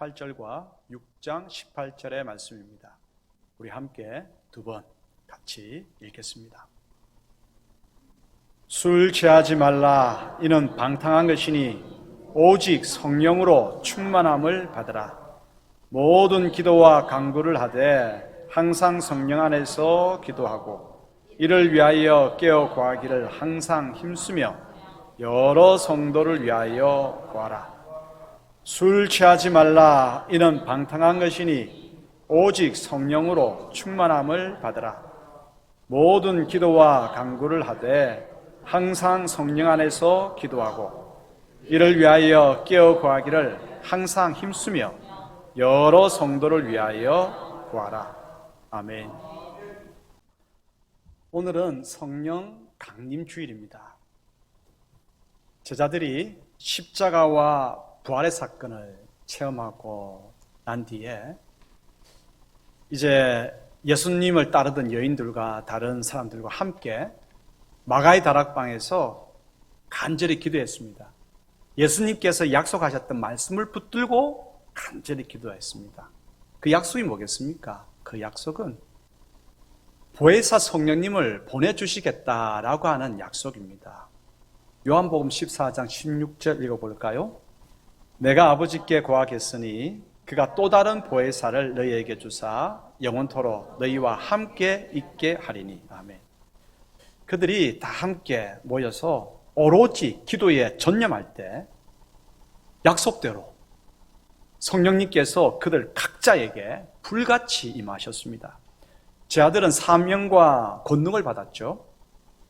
18절과 6장 18절의 말씀입니다. 우리 함께 두 번 같이 읽겠습니다. 술 취하지 말라. 이는 방탕한 것이니 오직 성령으로 충만함을 받으라. 모든 기도와 간구를 하되 항상 성령 안에서 기도하고 이를 위하여 깨어 구하기를 항상 힘쓰며 여러 성도를 위하여 구하라. 술 취하지 말라. 이는 방탕한 것이니 오직 성령으로 충만함을 받으라. 모든 기도와 간구를 하되 항상 성령 안에서 기도하고 이를 위하여 깨어 구하기를 항상 힘쓰며 여러 성도를 위하여 구하라. 아멘. 오늘은 성령 강림 주일입니다. 제자들이 십자가와 부활의 사건을 체험하고 난 뒤에 이제 예수님을 따르던 여인들과 다른 사람들과 함께 마가의 다락방에서 간절히 기도했습니다. 예수님께서 약속하셨던 말씀을 붙들고 간절히 기도했습니다. 그 약속이 뭐겠습니까? 그 약속은 보혜사 성령님을 보내주시겠다라고 하는 약속입니다. 요한복음 14장 16절 읽어볼까요? 내가 아버지께 구하겠으니 그가 또 다른 보혜사를 너희에게 주사 영원토록 너희와 함께 있게 하리니. 아멘. 그들이 다 함께 모여서 오로지 기도에 전념할 때 약속대로 성령님께서 그들 각자에게 불같이 임하셨습니다. 제 아들은 사명과 권능을 받았죠.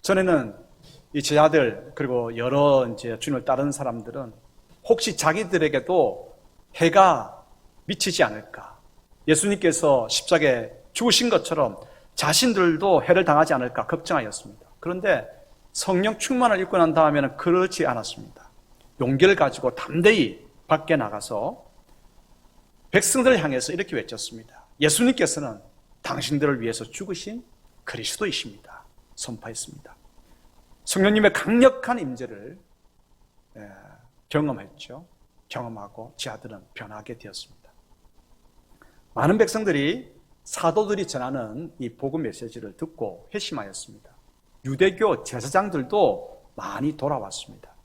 전에는 이 제 아들 그리고 여러 이제 주님을 따르는 사람들은 혹시 자기들에게도 해가 미치지 않을까, 예수님께서 십자가에 죽으신 것처럼 자신들도 해를 당하지 않을까 걱정하였습니다. 그런데 성령 충만을 입고 난 다음에는 그렇지 않았습니다. 용기를 가지고 담대히 밖에 나가서 백성들을 향해서 이렇게 외쳤습니다. 예수님께서는 당신들을 위해서 죽으신 그리스도이십니다. 선포했습니다. 성령님의 강력한 임재를 경험했죠. 경험하고 제 아들은 변하게 되었습니다. 많은 백성들이 사도들이 전하는 이 복음 메시지를 듣고 회심하였습니다. 유대교 제사장들도 많이 돌아왔습니다.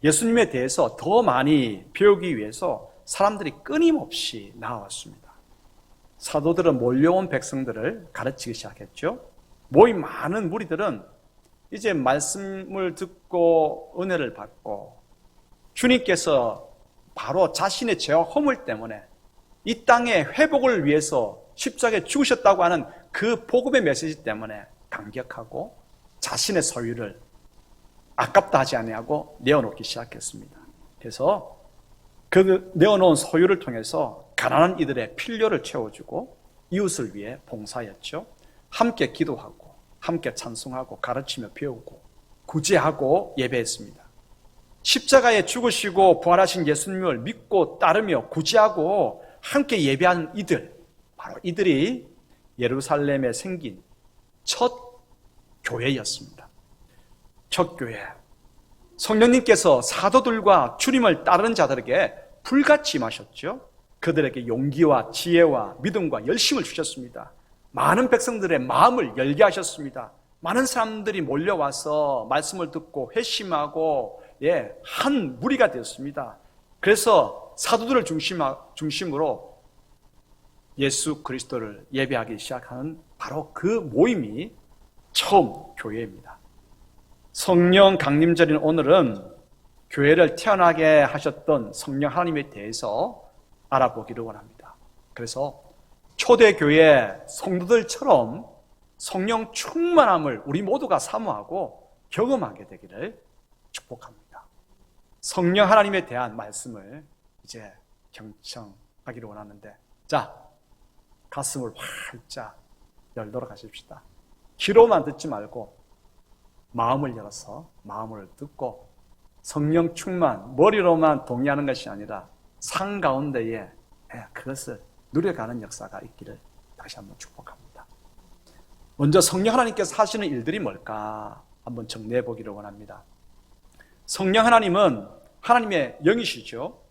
예수님에 대해서 더 많이 배우기 위해서 사람들이 끊임없이 나왔습니다. 사도들은 몰려온 백성들을 가르치기 시작했죠. 모인 많은 무리들은 이제 말씀을 듣고 은혜를 받고 주님께서 바로 자신의 죄와 허물 때문에 이 땅의 회복을 위해서 십자가에 죽으셨다고 하는 그 복음의 메시지 때문에 감격하고 자신의 소유를 아깝다 하지 아니하고 내어놓기 시작했습니다. 그래서 그 내어놓은 소유를 통해서 가난한 이들의 필요를 채워주고 이웃을 위해 봉사했죠. 함께 기도하고 함께 찬송하고 가르치며 배우고 구제하고 예배했습니다. 십자가에 죽으시고 부활하신 예수님을 믿고 따르며 구제하고 함께 예배한 이들, 바로 이들이 예루살렘에 생긴 첫 교회였습니다. 첫 교회. 성령님께서 사도들과 주님을 따르는 자들에게 불같이 임하셨죠. 그들에게 용기와 지혜와 믿음과 열심을 주셨습니다. 많은 백성들의 마음을 열게 하셨습니다. 많은 사람들이 몰려와서 말씀을 듣고 회심하고 한 무리가 되었습니다. 그래서 사도들을 중심으로 예수 그리스도를 예배하기 시작하는 바로 그 모임이 처음 교회입니다. 성령 강림절인 오늘은 교회를 태어나게 하셨던 성령 하나님에 대해서 알아보기를 원합니다. 그래서 초대교회 성도들처럼 성령 충만함을 우리 모두가 사모하고 경험하게 되기를 축복합니다. 성령 하나님에 대한 말씀을 이제 경청하기를 원하는데, 자, 가슴을 활짝 열도록 하십시다. 귀로만 듣지 말고 마음을 열어서 마음을 듣고 성령 충만, 머리로만 동의하는 것이 아니라 삶 가운데에 그것을 누려가는 역사가 있기를 다시 한번 축복합니다. 먼저 성령 하나님께서 하시는 일들이 뭘까 한번 정리해 보기를 원합니다. 성령 하나님은 하나님의 영이시죠.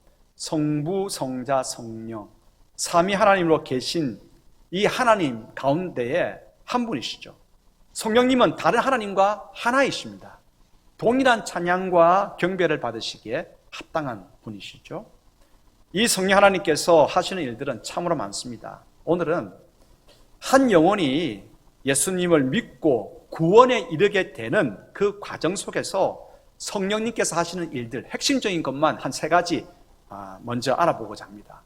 성부, 성자, 성령 삼위 하나님으로 계신 이 하나님 가운데에 한 분이시죠. 성령님은 다른 하나님과 하나이십니다. 동일한 찬양과 경배를 받으시기에 합당한 분이시죠. 이 성령 하나님께서 하시는 일들은 참으로 많습니다. 오늘은 한 영혼이 예수님을 믿고 구원에 이르게 되는 그 과정 속에서 성령님께서 하시는 일들, 핵심적인 것만 한 3가지 먼저 알아보고자 합니다.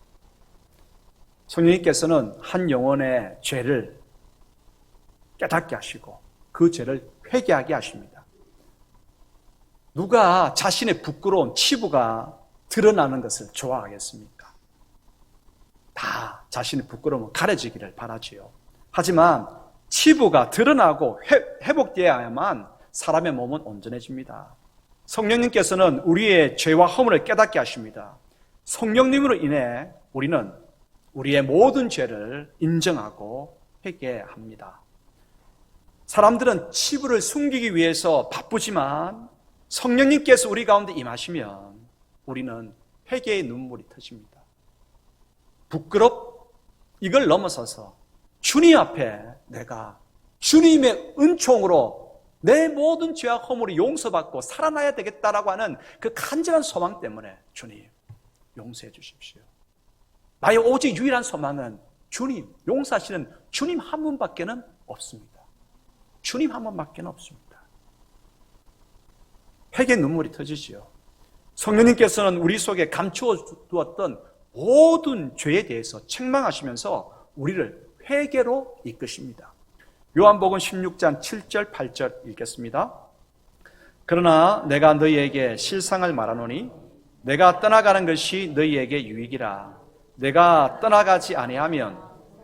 성령님께서는 한 영혼의 죄를 깨닫게 하시고 그 죄를 회개하게 하십니다. 누가 자신의 부끄러운 치부가 드러나는 것을 좋아하겠습니까? 다 자신의 부끄러움을 가려지기를 바라지요. 하지만 치부가 드러나고 회복되어야만 사람의 몸은 온전해집니다. 성령님께서는 우리의 죄와 허물을 깨닫게 하십니다. 성령님으로 인해 우리는 우리의 모든 죄를 인정하고 회개합니다. 사람들은 치부를 숨기기 위해서 바쁘지만 성령님께서 우리 가운데 임하시면 우리는 회개의 눈물이 터집니다. 이걸 넘어서서 주님 앞에 내가 주님의 은총으로 내 모든 죄와 허물이 용서받고 살아나야 되겠다라고 하는 그 간절한 소망 때문에 주님 용서해 주십시오. 나의 오직 유일한 소망은 주님, 용서하시는 주님 한 분밖에는 없습니다. 주님 한 분밖에는 없습니다. 회개 눈물이 터지지요. 성령님께서는 우리 속에 감추어 두었던 모든 죄에 대해서 책망하시면서 우리를 회개로 이끄십니다. 요한복음 16장 7절 8절 읽겠습니다. 그러나 내가 너희에게 실상을 말하노니 내가 떠나가는 것이 너희에게 유익이라. 내가 떠나가지 아니하면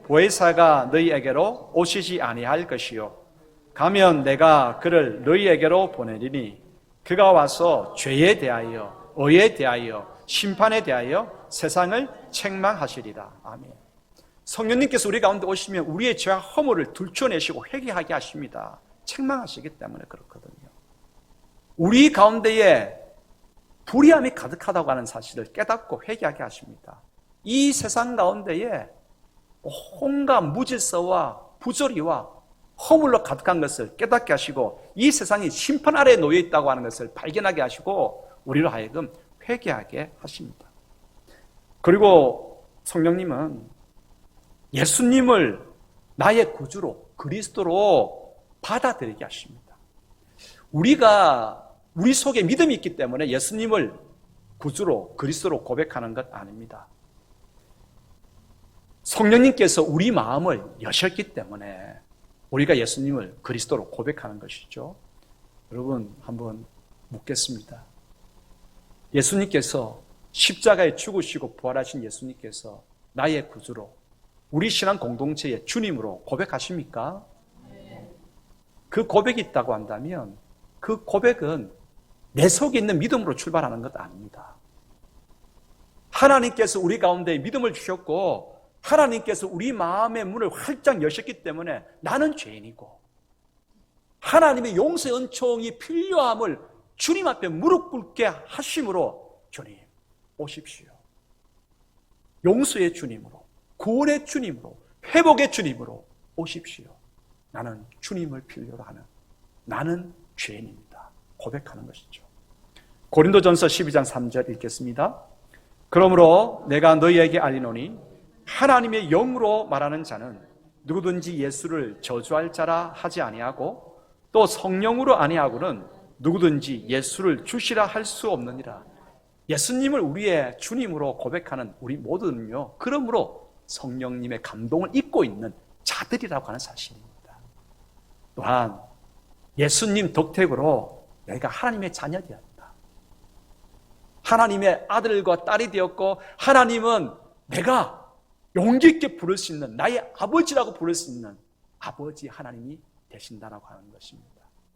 보혜사가 너희에게로 오시지 아니할 것이요 가면 내가 그를 너희에게로 보내리니 그가 와서 죄에 대하여 의에 대하여 심판에 대하여 세상을 책망하시리라. 아멘. 성령님께서 우리 가운데 오시면 우리의 죄와 허물을 들춰내시고 회개하게 하십니다. 책망하시기 때문에 그렇거든요. 우리 가운데에 불의함이 가득하다고 하는 사실을 깨닫고 회개하게 하십니다. 이 세상 가운데에 온갖 무질서와 부조리와 허물로 가득한 것을 깨닫게 하시고 이 세상이 심판 아래에 놓여 있다고 하는 것을 발견하게 하시고 우리로 하여금 회개하게 하십니다. 그리고 성령님은 예수님을 나의 구주로 그리스도로 받아들이게 하십니다. 우리 속에 믿음이 있기 때문에 예수님을 구주로 그리스도로 고백하는 것 아닙니다. 성령님께서 우리 마음을 여셨기 때문에 우리가 예수님을 그리스도로 고백하는 것이죠. 여러분 한번 묻겠습니다. 예수님께서 십자가에 죽으시고 부활하신 예수님께서 나의 구주로 우리 신앙 공동체의 주님으로 고백하십니까? 그 고백이 있다고 한다면 그 고백은 내 속에 있는 믿음으로 출발하는 것 아닙니다. 하나님께서 우리 가운데 믿음을 주셨고 하나님께서 우리 마음의 문을 활짝 여셨기 때문에 나는 죄인이고 하나님의 용서의 은총이 필요함을 주님 앞에 무릎 꿇게 하심으로 주님 오십시오. 용서의 주님으로 구원의 주님으로 회복의 주님으로 오십시오. 나는 주님을 필요로 하는 나는 죄인입니다. 고백하는 것이죠. 고린도전서 12장 3절 읽겠습니다. 그러므로 내가 너희에게 알리노니 하나님의 영으로 말하는 자는 누구든지 예수를 저주할 자라 하지 아니하고 또 성령으로 아니하고는 누구든지 예수를 주시라 할 수 없느니라. 예수님을 우리의 주님으로 고백하는 우리 모두는요, 그러므로 성령님의 감동을 입고 있는 자들이라고 하는 사실입니다. 또한 예수님 덕택으로 내가 하나님의 자녀 되었다. 하나님의 아들과 딸이 되었고 하나님은 내가 용기 있게 부를 수 있는 나의 아버지라고 부를 수 있는 아버지 하나님이 되신다라고 하는 것입니다.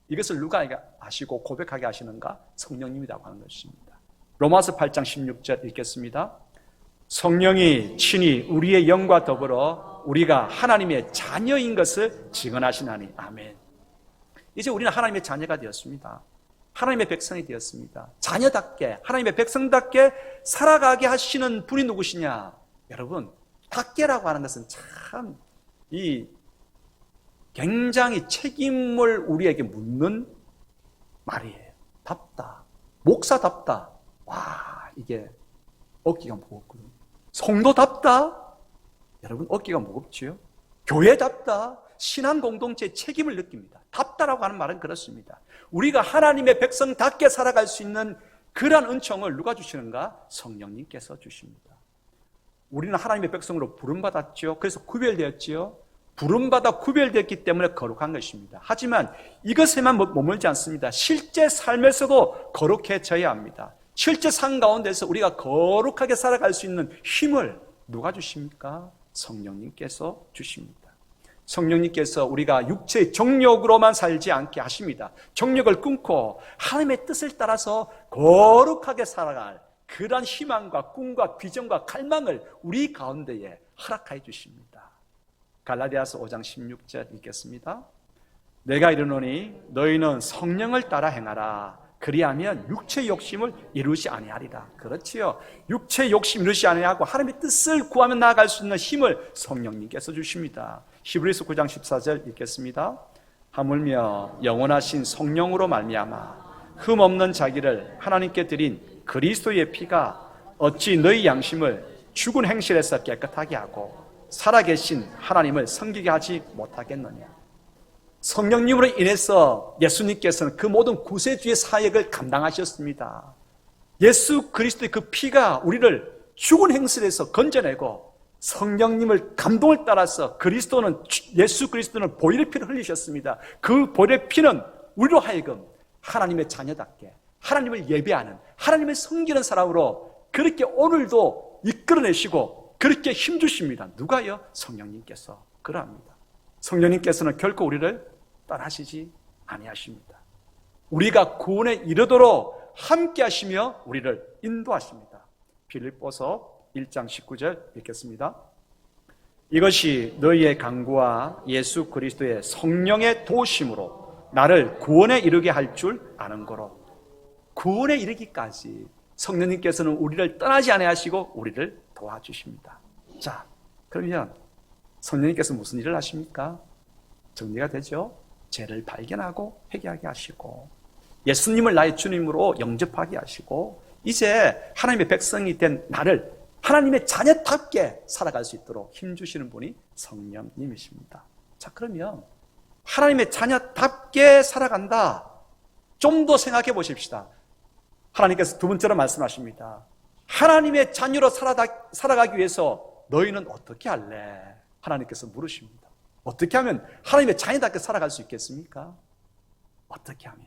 이것을 누가 아시고 고백하게 하시는가? 성령님이라고 하는 것입니다. 로마서 8장 16절 읽겠습니다. 성령이 친히 우리의 영과 더불어 우리가 하나님의 자녀인 것을 증언하시나니. 아멘. 이제 우리는 하나님의 자녀가 되었습니다. 하나님의 백성이 되었습니다. 자녀답게, 하나님의 백성답게 살아가게 하시는 분이 누구시냐? 여러분, 답게라고 하는 것은 참 굉장히 책임을 우리에게 묻는 말이에요. 답다. 목사답다. 와, 이게 어깨가 무겁거든요. 성도답다. 여러분, 어깨가 무겁지요? 교회답다. 신앙 공동체의 책임을 느낍니다. 답다라고 하는 말은 그렇습니다. 우리가 하나님의 백성답게 살아갈 수 있는 그러한 은총을 누가 주시는가? 성령님께서 주십니다. 우리는 하나님의 백성으로 부름받았죠. 그래서 구별되었지요. 부름받아 구별됐기 때문에 거룩한 것입니다. 하지만 이것에만 머물지 않습니다. 실제 삶에서도 거룩해져야 합니다. 실제 삶 가운데서 우리가 거룩하게 살아갈 수 있는 힘을 누가 주십니까? 성령님께서 주십니다. 성령님께서 우리가 육체의 정욕으로만 살지 않게 하십니다. 정욕을 끊고 하나님의 뜻을 따라서 거룩하게 살아갈 그러한 희망과 꿈과 비전과 갈망을 우리 가운데에 허락해 주십니다. 갈라디아서 5장 16절 읽겠습니다. 내가 이르노니 너희는 성령을 따라 행하라. 그리하면 육체의 욕심을 이루지 아니하리라. 그렇지요. 육체의 욕심 이루지 아니하고 하나님의 뜻을 구하며 나아갈 수 있는 힘을 성령님께서 주십니다. 히브리서 9장 14절 읽겠습니다. 하물며 영원하신 성령으로 말미암아 흠 없는 자기를 하나님께 드린 그리스도의 피가 어찌 너희 양심을 죽은 행실에서 깨끗하게 하고 살아계신 하나님을 섬기게 하지 못하겠느냐. 성령님으로 인해서 예수님께서는 그 모든 구세주의 사역을 감당하셨습니다. 예수 그리스도의 그 피가 우리를 죽은 행실에서 건져내고 성령님을 감동을 따라서 예수 그리스도는 보혈의 피를 흘리셨습니다. 그 보혈의 피는 우리로 하여금 하나님의 자녀답게 하나님을 예배하는 하나님을 섬기는 사람으로 그렇게 오늘도 이끌어내시고 그렇게 힘주십니다. 누가요? 성령님께서 그러합니다. 성령님께서는 결코 우리를 떠나시지 아니하십니다. 우리가 구원에 이르도록 함께 하시며 우리를 인도하십니다. 빌립보서 1장 19절 읽겠습니다. 이것이 너희의 간구와 예수 그리스도의 성령의 도우심으로 나를 구원에 이르게 할 줄 아는 거로. 구원에 이르기까지 성령님께서는 우리를 떠나지 아니하시고 우리를 도와주십니다. 자, 그러면 성령님께서 무슨 일을 하십니까? 정리가 되죠? 죄를 발견하고 회개하게 하시고 예수님을 나의 주님으로 영접하게 하시고 이제 하나님의 백성이 된 나를 하나님의 자녀답게 살아갈 수 있도록 힘주시는 분이 성령님이십니다. 자, 그러면 하나님의 자녀답게 살아간다. 좀 더 생각해 보십시다. 하나님께서 두 번째로 말씀하십니다. 하나님의 자녀로 살아가기 위해서 너희는 어떻게 할래? 하나님께서 물으십니다. 어떻게 하면 하나님의 자녀답게 살아갈 수 있겠습니까? 어떻게 하면?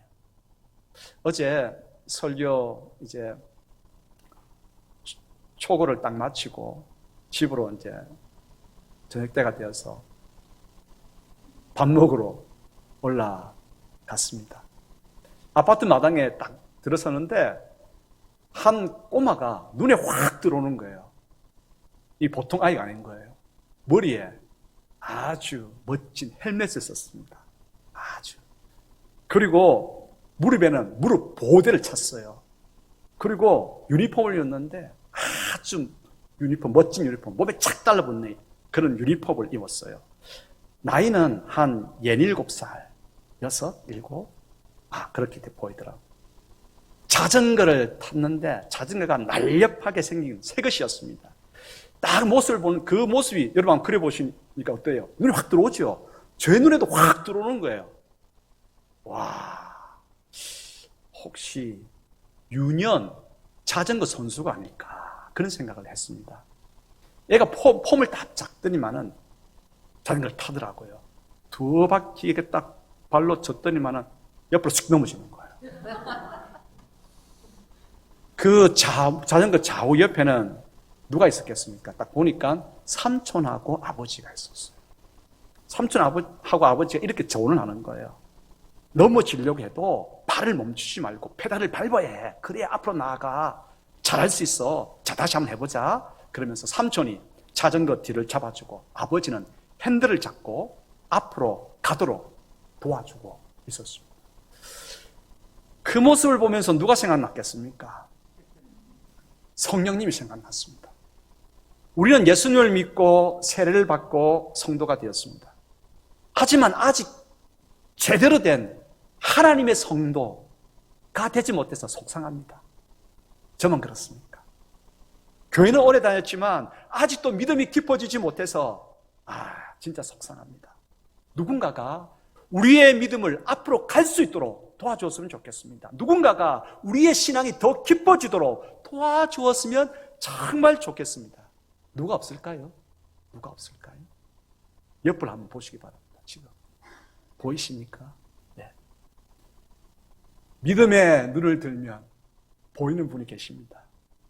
어제 설교 이제 초고를 딱 마치고 집으로 이제 저녁 때가 되어서 밥 먹으러 올라갔습니다. 아파트 마당에 딱 들어서는데 한 꼬마가 눈에 확 들어오는 거예요. 이 보통 아이가 아닌 거예요. 머리에 아주 멋진 헬멧을 썼습니다. 아주. 그리고 무릎에는 무릎 보호대를 찼어요. 그리고 유니폼을 입었는데 아주 멋진 유니폼, 몸에 착 달라붙는 그런 유니폼을 입었어요. 나이는 한 67살, 6, 7, 그렇게 보이더라고요. 자전거를 탔는데 자전거가 날렵하게 생긴 새 것이었습니다. 딱 모습을 보는 그 모습이 여러분 한번 그려보시니까 어때요? 눈에 확 들어오죠? 제 눈에도 확 들어오는 거예요. 와, 혹시 유년 자전거 선수가 아닐까 그런 생각을 했습니다. 얘가 폼을 딱 잡더니만은 자전거를 타더라고요. 두 바퀴 이렇게 딱 발로 쳤더니만은 옆으로 쑥 넘어지는 거예요. 그 자전거 좌우 옆에는 누가 있었겠습니까? 딱 보니까 삼촌하고 아버지가 있었어요. 삼촌하고 아버지가 이렇게 조언을 하는 거예요. 넘어지려고 해도 발을 멈추지 말고 페달을 밟아야 해. 그래야 앞으로 나아가. 잘할 수 있어. 자, 다시 한번 해보자. 그러면서 삼촌이 자전거 뒤를 잡아주고 아버지는 핸들을 잡고 앞으로 가도록 도와주고 있었습니다. 그 모습을 보면서 누가 생각났겠습니까? 성령님이 생각났습니다. 우리는 예수님을 믿고 세례를 받고 성도가 되었습니다. 하지만 아직 제대로 된 하나님의 성도가 되지 못해서 속상합니다. 저만 그렇습니까? 교회는 오래 다녔지만 아직도 믿음이 깊어지지 못해서 진짜 속상합니다. 누군가가 우리의 믿음을 앞으로 갈 수 있도록 도와주었으면 좋겠습니다. 누군가가 우리의 신앙이 더 깊어지도록 도와주었으면 정말 좋겠습니다. 누가 없을까요? 누가 없을까요? 옆을 한번 보시기 바랍니다. 지금 보이십니까? 네. 믿음의 눈을 들면 보이는 분이 계십니다.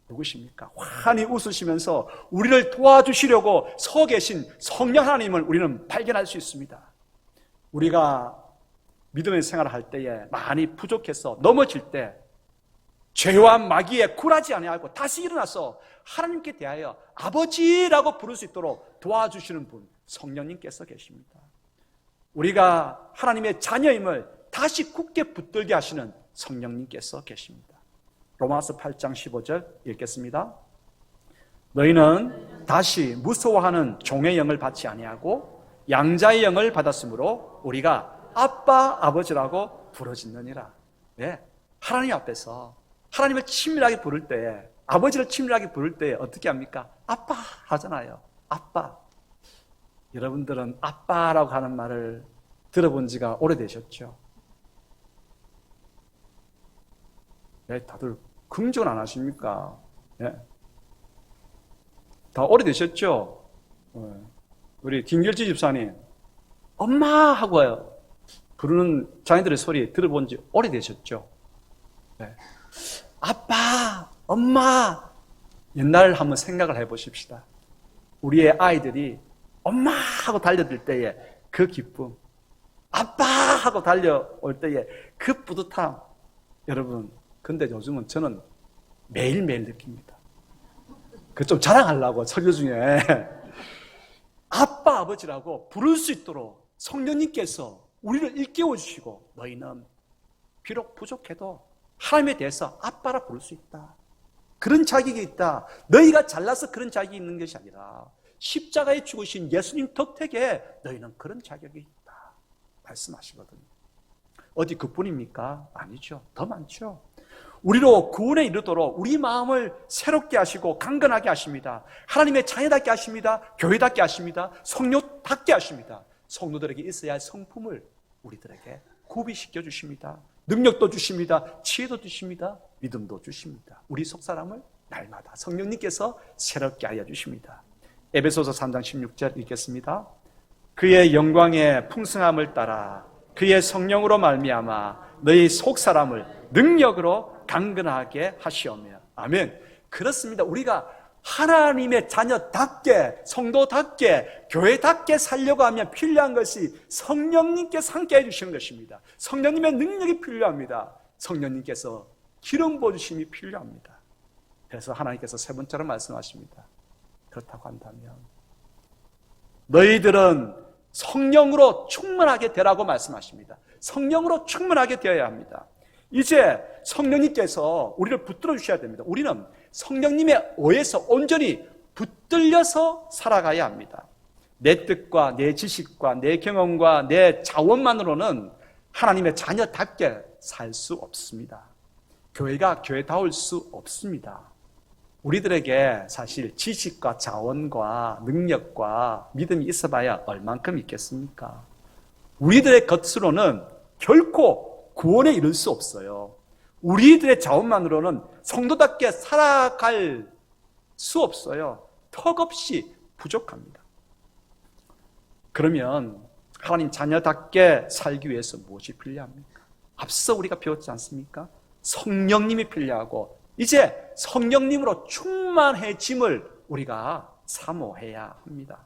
누구십니까? 환히 웃으시면서 우리를 도와주시려고 서 계신 성령 하나님을 우리는 발견할 수 있습니다. 우리가 믿음의 생활을 할 때에 많이 부족해서 넘어질 때 죄와 마귀에 굴하지 아니하고 다시 일어나서 하나님께 대하여 아버지라고 부를 수 있도록 도와주시는 분, 성령님께서 계십니다. 우리가 하나님의 자녀임을 다시 굳게 붙들게 하시는 성령님께서 계십니다. 로마서 8장 15절 읽겠습니다. 너희는 다시 무서워하는 종의 영을 받지 아니하고 양자의 영을 받았으므로 우리가 아빠, 아버지라고 부르짖느니라. 네, 하나님 앞에서 하나님을 친밀하게 부를 때에, 아버지를 친밀하게 부를 때에 어떻게 합니까? 아빠 하잖아요. 아빠. 여러분들은 아빠라고 하는 말을 들어본 지가 오래되셨죠? 네, 다들 긍정은 안 하십니까? 네. 다 오래되셨죠? 우리 김결지 집사님, 엄마 하고 부르는 자녀들의 소리 들어본 지 오래되셨죠? 네. 아빠, 엄마. 옛날 한번 생각을 해보십시다. 우리의 아이들이 엄마 하고 달려들 때에 그 기쁨, 아빠 하고 달려올 때에 그 뿌듯함. 여러분, 근데 요즘은 저는 매일매일 느낍니다. 그 좀 자랑하려고 설교 중에 아빠, 아버지라고 부를 수 있도록 성령님께서 우리를 일깨워 주시고, 너희는 비록 부족해도 하나님에 대해서 아빠라 부를 수 있다. 그런 자격이 있다. 너희가 잘나서 그런 자격이 있는 것이 아니라 십자가에 죽으신 예수님 덕택에 너희는 그런 자격이 있다 말씀하시거든요. 어디 그뿐입니까? 아니죠. 더 많죠. 우리로 구원에 이르도록 우리 마음을 새롭게 하시고 강건하게 하십니다. 하나님의 자녀답게 하십니다. 교회답게 하십니다. 성도답게 하십니다. 성도들에게 있어야 할 성품을 우리들에게 구비시켜 주십니다. 능력도 주십니다. 지혜도 주십니다. 믿음도 주십니다. 우리 속사람을 날마다 성령님께서 새롭게 하여 주십니다. 에베소서 3장 16절 읽겠습니다. 그의 영광의 풍성함을 따라 그의 성령으로 말미암아 너희 속사람을 능력으로 강건하게 하시오며. 아멘. 그렇습니다. 우리가 하나님의 자녀답게, 성도답게, 교회답게 살려고 하면 필요한 것이 성령님께서 함께 해주시는 것입니다. 성령님의 능력이 필요합니다. 성령님께서 기름 부어주심이 필요합니다. 그래서 하나님께서 세 번째로 말씀하십니다. 그렇다고 한다면 너희들은 성령으로 충만하게 되라고 말씀하십니다. 성령으로 충만하게 되어야 합니다. 이제 성령님께서 우리를 붙들어 주셔야 됩니다. 우리는 성령님의 의에서 온전히 붙들려서 살아가야 합니다. 내 뜻과 내 지식과 내 경험과 내 자원만으로는 하나님의 자녀답게 살 수 없습니다. 교회가 교회다울 수 없습니다. 우리들에게 사실 지식과 자원과 능력과 믿음이 있어봐야 얼만큼 있겠습니까? 우리들의 것으로는 결코 구원에 이를 수 없어요. 우리들의 자원만으로는 성도답게 살아갈 수 없어요. 턱없이 부족합니다. 그러면 하나님 자녀답게 살기 위해서 무엇이 필요합니까? 앞서 우리가 배웠지 않습니까? 성령님이 필요하고 이제 성령님으로 충만해짐을 우리가 사모해야 합니다.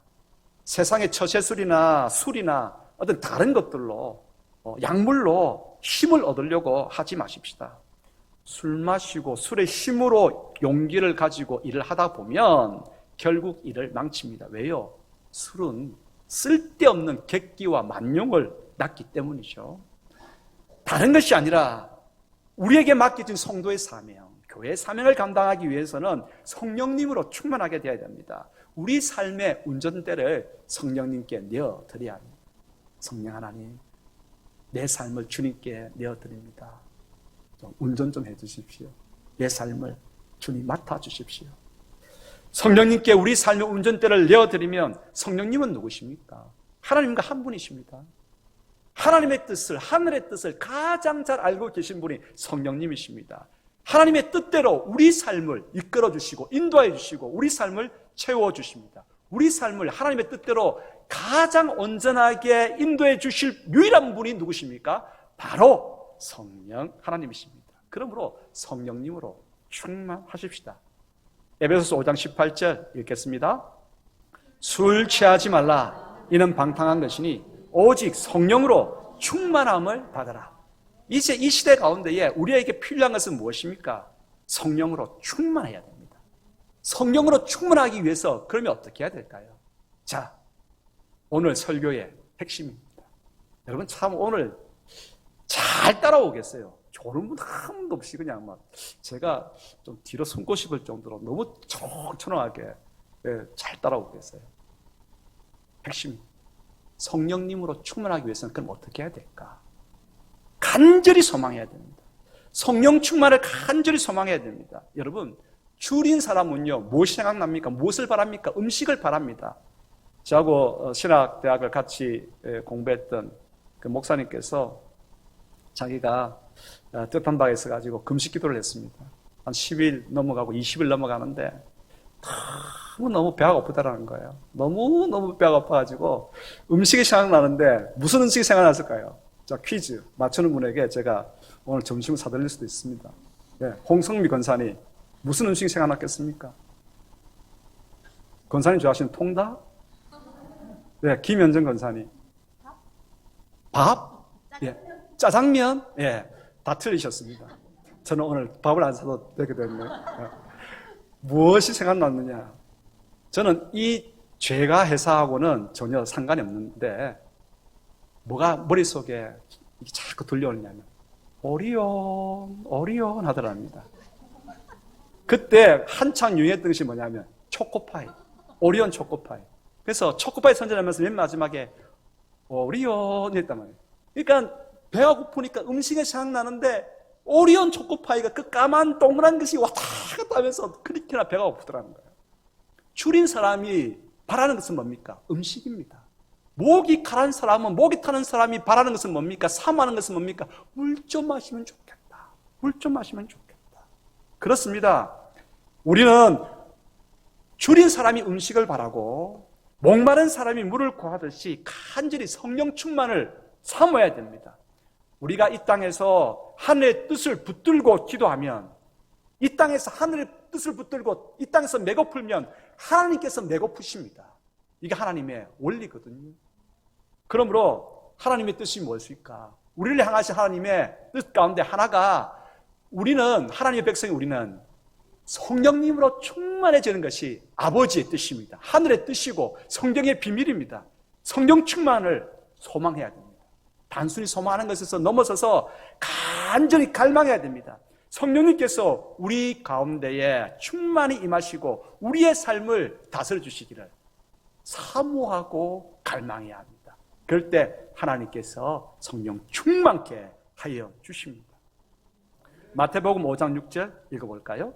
세상의 처세술이나 술이나 어떤 다른 것들로 약물로 힘을 얻으려고 하지 마십시다. 술 마시고 술의 힘으로 용기를 가지고 일을 하다 보면 결국 일을 망칩니다. 왜요? 술은 쓸데없는 객기와 만용을 낳기 때문이죠. 다른 것이 아니라 우리에게 맡겨진 성도의 사명, 교회의 사명을 감당하기 위해서는 성령님으로 충만하게 되어야 됩니다. 우리 삶의 운전대를 성령님께 내어드려야 합니다. 성령 하나님, 내 삶을 주님께 내어드립니다. 좀 운전 좀 해주십시오. 내 삶을 주님 맡아주십시오. 성령님께 우리 삶의 운전대를 내어드리면 성령님은 누구십니까? 하나님과 한 분이십니다. 하나님의 뜻을, 하늘의 뜻을 가장 잘 알고 계신 분이 성령님이십니다. 하나님의 뜻대로 우리 삶을 이끌어 주시고 인도해 주시고 우리 삶을 채워 주십니다. 우리 삶을 하나님의 뜻대로 가장 온전하게 인도해 주실 유일한 분이 누구십니까? 바로 성령 하나님이십니다. 그러므로 성령님으로 충만하십시다. 에베소서 5장 18절 읽겠습니다. 술 취하지 말라. 이는 방탕한 것이니 오직 성령으로 충만함을 받아라. 이제 이 시대 가운데에 우리에게 필요한 것은 무엇입니까? 성령으로 충만해야 됩니다. 성령으로 충만하기 위해서 그러면 어떻게 해야 될까요? 자, 오늘 설교의 핵심입니다. 여러분 참 오늘 잘 따라오겠어요. 졸은 분 한 분도 없이 그냥 막 제가 좀 뒤로 숨고 싶을 정도로 너무 청청하게 잘 따라오겠어요. 핵심, 성령님으로 충만하기 위해서는 그럼 어떻게 해야 될까? 간절히 소망해야 됩니다. 성령 충만을 간절히 소망해야 됩니다. 여러분, 줄인 사람은요 무엇이 생각납니까? 무엇을 바랍니까? 음식을 바랍니다. 저하고 신학대학을 같이 공부했던 그 목사님께서 자기가 뜻한 바가 있어가지고 금식 기도를 했습니다. 한 10일 넘어가고 20일 넘어가는데 너무 배가 고프다라는 거예요. 너무 배가 고파가지고 음식이 생각나는데 무슨 음식이 생각났을까요? 자, 퀴즈 맞추는 분에게 제가 오늘 점심을 사드릴 수도 있습니다. 네, 홍성미 권사님 무슨 음식이 생각났겠습니까? 권사님 좋아하시는 통닭? 네, 김현정 권사님 밥? 예, 짜장면? 예, 다 틀리셨습니다. 저는 오늘 밥을 안 사도 되게 됐네요. 무엇이 생각났느냐? 저는 이 죄가 회사하고는 전혀 상관이 없는데 뭐가 머릿속에 자꾸 들려오냐면 오리온 하더랍니다. 그때 한창 유행했던 것이 뭐냐면 초코파이, 오리온 초코파이. 그래서 초코파이 선전하면서 맨 마지막에 오리온 했단 말이에요. 그러니까 배가 고프니까 음식이 생각나는데 오리온 초코파이가 그 까만 동그란 것이 왔다 갔다 하면서 그렇게나 배가 고프더라는 거예요. 줄인 사람이 바라는 것은 뭡니까? 음식입니다. 목이 가란 사람은, 목이 타는 사람이 바라는 것은 뭡니까? 사모하는 것은 뭡니까? 물 좀 마시면 좋겠다. 물 좀 마시면 좋겠다. 그렇습니다. 우리는 줄인 사람이 음식을 바라고 목마른 사람이 물을 구하듯이 간절히 성령 충만을 사모해야 됩니다. 우리가 이 땅에서 하늘의 뜻을 붙들고 기도하면, 이 땅에서 하늘의 뜻을 붙들고 이 땅에서 배고프면 하나님께서 배고프십니다. 이게 하나님의 원리거든요. 그러므로 하나님의 뜻이 무엇일까? 우리를 향하신 하나님의 뜻 가운데 하나가, 우리는, 하나님의 백성이 우리는 성령님으로 충만해지는 것이 아버지의 뜻입니다. 하늘의 뜻이고 성경의 비밀입니다. 성령 충만을 소망해야 됩니다. 단순히 소망하는 것에서 넘어서서 간절히 갈망해야 됩니다. 성령님께서 우리 가운데에 충만히 임하시고 우리의 삶을 다스려 주시기를 사모하고 갈망해야 합니다. 그럴 때 하나님께서 성령 충만케 하여 주십니다. 마태복음 5장 6절 읽어볼까요?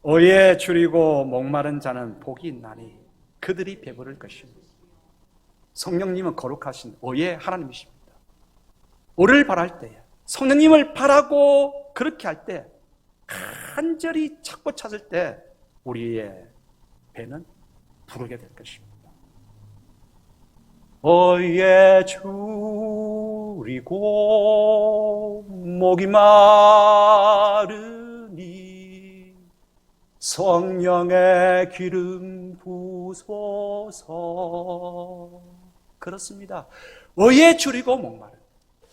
어에 줄이고 목마른 자는 복이 있나니 그들이 배부를 것입니다. 성령님은 거룩하신 어에 하나님이십니다. 어를 바랄 때, 성령님을 바라고 그렇게 할 때, 간절히 찾고 찾을 때 우리의 배는 부르게 될 것입니다. 어에 줄이고 목이 마르니 성령의 기름 부소서. 그렇습니다. 어에 줄이고 목마르니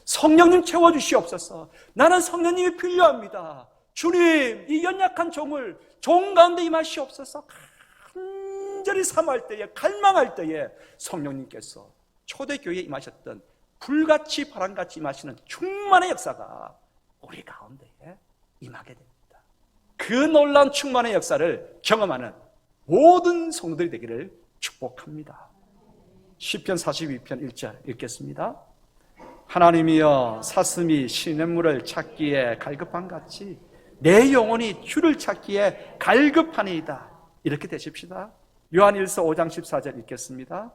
성령님 채워주시옵소서. 나는 성령님이 필요합니다. 주님, 이 연약한 종을 종 가운데 임하시옵소서. 간절히 사모할 때에, 갈망할 때에 성령님께서 초대교회에 임하셨던 불같이 바람같이 임하시는 충만의 역사가 우리 가운데에 임하게 됩니다. 그 놀라운 충만의 역사를 경험하는 모든 성도들이 되기를 축복합니다. 시편 42편 1절 읽겠습니다. 하나님이여 사슴이 시냇물을 찾기에 갈급한 같이 내 영혼이 주를 찾기에 갈급하니이다. 이렇게 되십시다. 요한일서 5장 14절 읽겠습니다.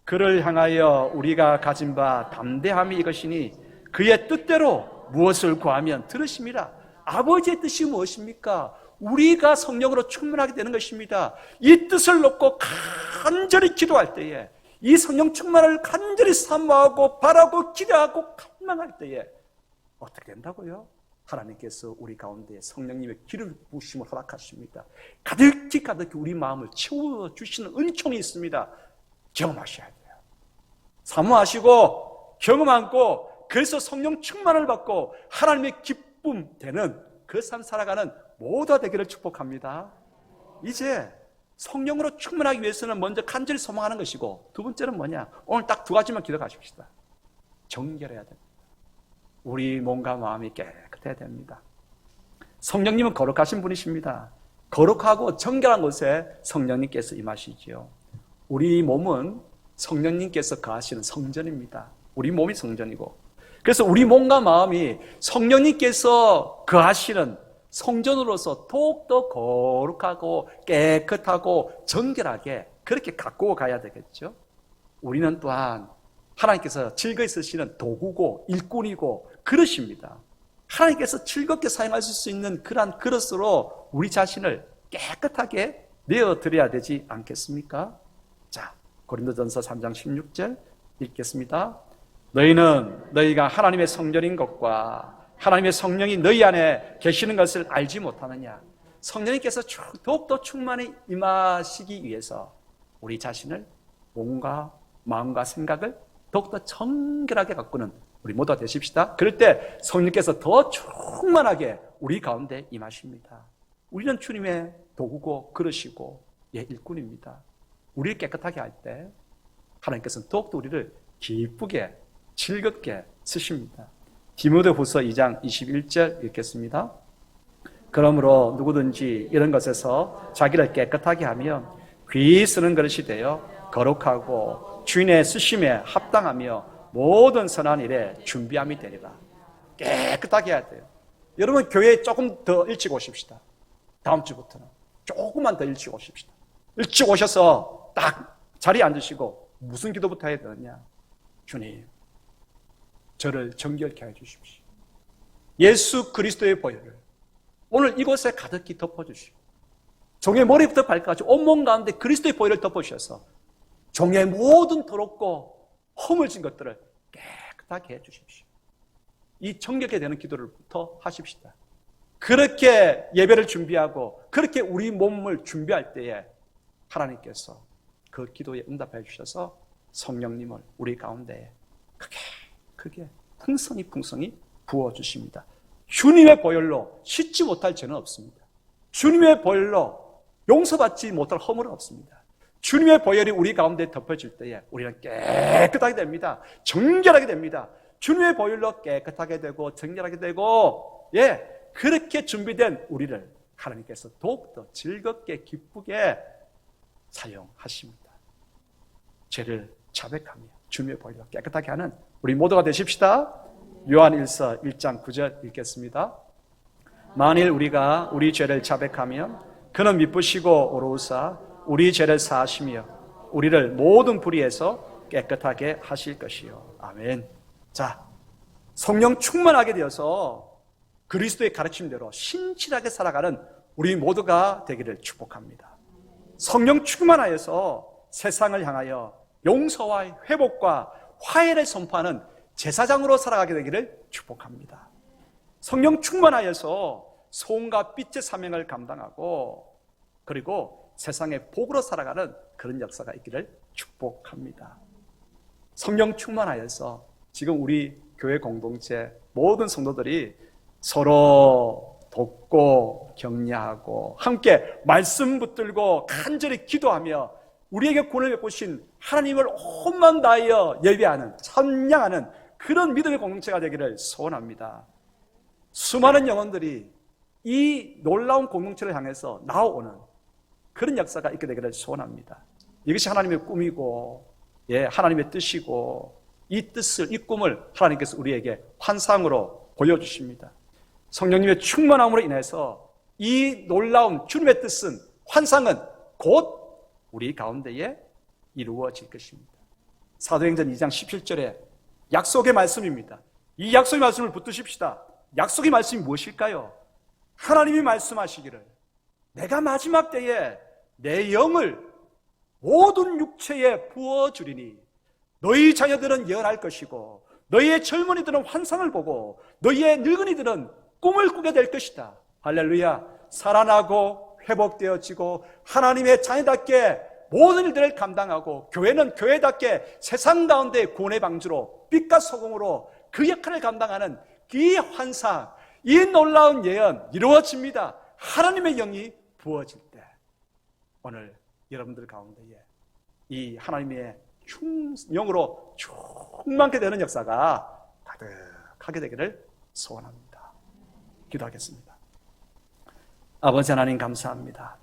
그를 향하여 우리가 가진 바 담대함이 이것이니 그의 뜻대로 무엇을 구하면 들으심이라. 아버지의 뜻이 무엇입니까? 우리가 성령으로 충만하게 되는 것입니다. 이 뜻을 놓고 간절히 기도할 때에, 이 성령 충만을 간절히 사모하고 바라고 기대하고 갈망할 때에 어떻게 된다고요? 하나님께서 우리 가운데 성령님의 기름 부으심을 허락하십니다. 가득히 우리 마음을 채워주시는 은총이 있습니다. 경험하셔야 돼요. 사모하시고 경험하고 그래서 성령 충만을 받고 하나님의 기쁨 되는 그 삶 살아가는 모두가 되기를 축복합니다. 이제 성령으로 충만하기 위해서는 먼저 간절히 소망하는 것이고, 두 번째는 뭐냐? 오늘 딱 두 가지만 기도하십시다. 정결해야 됩니다. 우리 몸과 마음이 깨끗해야 됩니다. 성령님은 거룩하신 분이십니다. 거룩하고 정결한 곳에 성령님께서 임하시지요. 우리 몸은 성령님께서 거하시는 성전입니다. 우리 몸이 성전이고, 그래서 우리 몸과 마음이 성령님께서 거하시는 성전으로서 더욱더 거룩하고 깨끗하고 정결하게 그렇게 가꾸어 가야 되겠죠. 우리는 또한 하나님께서 즐거이 쓰시는 도구고 일꾼이고 그릇입니다. 하나님께서 즐겁게 사용하실 수 있는 그러한 그릇으로 우리 자신을 깨끗하게 내어드려야 되지 않겠습니까? 자, 고린도전서 3장 16절 읽겠습니다. 너희는 너희가 하나님의 성전인 것과 하나님의 성령이 너희 안에 계시는 것을 알지 못하느냐? 성령님께서 더욱더 충만히 임하시기 위해서 우리 자신을 몸과 마음과 생각을 더욱더 정결하게 가꾸는 우리 모두가 되십시다. 그럴 때 성령께서 더 충만하게 우리 가운데 임하십니다. 우리는 주님의 도구고 그릇이고 일꾼입니다. 우리를 깨끗하게 할 때 하나님께서는 더욱더 우리를 기쁘게 즐겁게 쓰십니다. 디모데후서 2장 21절 읽겠습니다. 그러므로 누구든지 이런 것에서 자기를 깨끗하게 하면 귀히 쓰는 그릇이 되어 거룩하고 주인의 쓰심에 합당하며 모든 선한 일에 준비함이 되리라. 깨끗하게 해야 돼요. 여러분 교회에 조금 더 일찍 오십시다. 다음 주부터는 조금만 더 일찍 오십시다. 일찍 오셔서 딱 자리에 앉으시고 무슨 기도부터 해야 되느냐? 주님, 저를 정결케 해주십시오. 예수 그리스도의 보혈을 오늘 이곳에 가득히 덮어주시고 종의 머리부터 발까지 온몸 가운데 그리스도의 보혈을 덮어주셔서 종의 모든 더럽고 허물진 것들을 깨끗하게 해주십시오. 이 정결케 되는 기도를부터 하십시다. 그렇게 예배를 준비하고 그렇게 우리 몸을 준비할 때에 하나님께서 그 기도에 응답해 주셔서 성령님을 우리 가운데에 크게 풍성히 부어주십니다. 주님의 보혈로 씻지 못할 죄는 없습니다. 주님의 보혈로 용서받지 못할 허물은 없습니다. 주님의 보혈이 우리 가운데 덮어질 때에 우리는 깨끗하게 됩니다. 정결하게 됩니다. 주님의 보혈로 깨끗하게 되고 정결하게 되고 그렇게 준비된 우리를 하나님께서 더욱더 즐겁게 기쁘게 사용하십니다. 죄를 자백하며 주님의 보혈로 깨끗하게 하는 우리 모두가 되십시다. 요한일서 1장 9절 읽겠습니다. 만일 우리가 우리 죄를 자백하면 그는 미쁘시고 오로우사 우리 죄를 사하시며 우리를 모든 불의에서 깨끗하게 하실 것이요. 아멘. 자, 성령 충만하게 되어서 그리스도의 가르침대로 신실하게 살아가는 우리 모두가 되기를 축복합니다. 성령 충만하여서 세상을 향하여 용서와 회복과 화해를 선포하는 제사장으로 살아가게 되기를 축복합니다. 성령 충만하여서 소음과 빛의 사명을 감당하고 그리고 세상의 복으로 살아가는 그런 역사가 있기를 축복합니다. 성령 충만하여서 지금 우리 교회 공동체 모든 성도들이 서로 돕고 격려하고 함께 말씀 붙들고 간절히 기도하며 우리에게 구원을 베푸신 하나님을 온만 다하여 예배하는 찬양하는 그런 믿음의 공동체가 되기를 소원합니다. 수많은 영혼들이 이 놀라운 공동체를 향해서 나오는 그런 역사가 있게 되기를 소원합니다. 이것이 하나님의 꿈이고, 하나님의 뜻이고, 이 뜻을, 이 꿈을 하나님께서 우리에게 환상으로 보여주십니다. 성령님의 충만함으로 인해서 이 놀라운 주님의 뜻은, 환상은 곧 우리 가운데에 이루어질 것입니다. 사도행전 2장 17절에 약속의 말씀입니다. 이 약속의 말씀을 붙드십시다. 약속의 말씀이 무엇일까요? 하나님이 말씀하시기를 내가 마지막 때에 내 영을 모든 육체에 부어주리니 너희 자녀들은 예언할 것이고 너희의 젊은이들은 환상을 보고 너희의 늙은이들은 꿈을 꾸게 될 것이다. 할렐루야. 살아나고 회복되어지고 하나님의 자녀답게 모든 일들을 감당하고 교회는 교회답게 세상 가운데 구원의 방주로 빛과 소금으로 그 역할을 감당하는 이 환상, 이 놀라운 예언 이루어집니다. 하나님의 영이 부어질 때 오늘 여러분들 가운데에 이 하나님의 영으로 충만케 되는 역사가 가득하게 되기를 소원합니다. 기도하겠습니다. 아버지 하나님 감사합니다.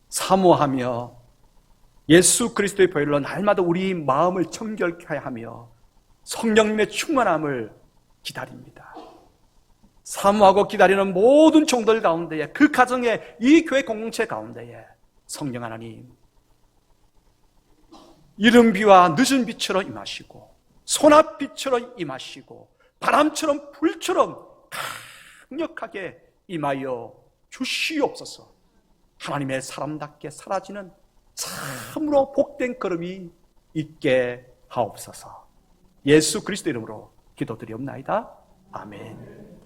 사모하며 예수 그리스도의 보혈로 날마다 우리 마음을 정결케 하며 성령님의 충만함을 기다립니다. 사모하고 기다리는 모든 종들 가운데에 그 가정에 이 교회 공동체 가운데에 성령 하나님 이른 비와 늦은 비처럼 임하시고 소낙비처럼 임하시고 바람처럼 불처럼 강력하게 임하여 주시옵소서. 하나님의 사람답게 사라지는 참으로 복된 걸음이 있게 하옵소서. 예수 그리스도 이름으로 기도드리옵나이다. 아멘.